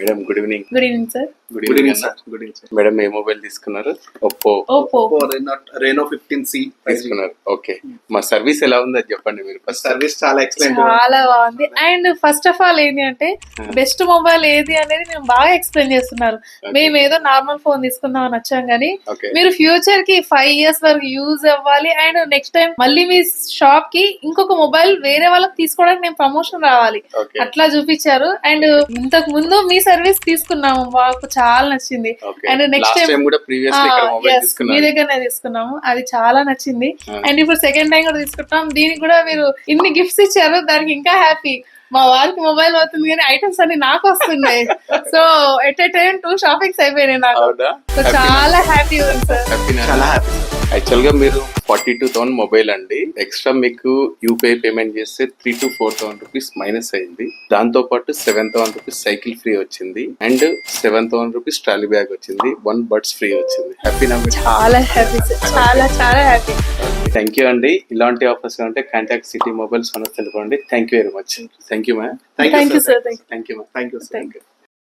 Madam good evening. Good evening sir. Good evening sir. Good evening sir. Madam ఏ mobile తీసుకున్నారు? Oppo Reno 15C తీసుకున్నారు. Okay, మా service ఎలా ఉంది అది చెప్పండి మీరు. ఫస్ట్ సర్వీస్ చాలా ఎక్సలెంట్, చాలా బాగుంది. అండ్ ఫస్ట్ ఆఫ్ ఆల్ ఏంటి అంటే బెస్ట్ మొబైల్ ఏది అనేది మేము బాగా ఎక్స్ప్లెయిన్ చేస్తున్నారు. మేము ఏదో నార్మల్ ఫోన్ తీసుకుందాం అని వచ్చాం కానీ మీరు ఫ్యూచర్ కి 5 years వరకు యూజ్ అవ్వాలి అండ్ నెక్స్ట్ టైం మళ్ళీ మీ షాప్ కి ఇంకొక మొబైల్ వేరే వాళ్ళకి తీసుకోవడానికి మేము ప్రమోషన్ రావాలి అట్లా చూపించారు. అండ్ ఇంతకు ముందు మీ సర్వీస్ తీసుకున్నాము, మాకు చాలా నచ్చింది. అండ్ నెక్స్ట్ టైం మీ దగ్గరనే తీసుకున్నాము, అది చాలా నచ్చింది. అండ్ ఇప్పుడు సెకండ్ టైం కూడా తీసుకుంటాం. దీనికి కూడా మీరు ఇన్ని గిఫ్ట్స్ ఇచ్చారు, దానికి ఇంకా హ్యాపీ. మా వారికి మొబైల్ అవుతుంది కానీ ఐటమ్స్ అన్ని నాకు వస్తున్నాయి. So at a time 2 shoppings అయిపోయినాయి నాకు. సో చాలా హ్యాపీ ఉంది సార్. చాలా హ్యాపీ. యాక్చువల్ గా మీరు 42,000 మొబైల్ అండి. ఎక్స్ట్రా మీకు యూపీఐ పేమెంట్ చేస్తే 3,000 to 4,000 రూపీస్ మైనస్ అయింది. దాంతో పాటు 7,000 రూపీస్ సైకిల్ ఫ్రీ వచ్చింది అండ్ 7,000 రూపీస్ ట్రాలీ బ్యాగ్ వచ్చింది. 1 బడ్స్ ఫ్రీ వచ్చింది. హ్యాపీనా? చాలా హ్యాపీ సార్, చాలా చాలా హ్యాపీ. థ్యాంక్ యూ అండి. ఇలాంటి ఆఫర్స్ ఉంటే కాంటాక్ట్ సిటీ మొబైల్స్ అని తెలుసుకోండి. Thank you very much. Thank you ma'am. Thank you sir. Thank you ma'am. Thank you.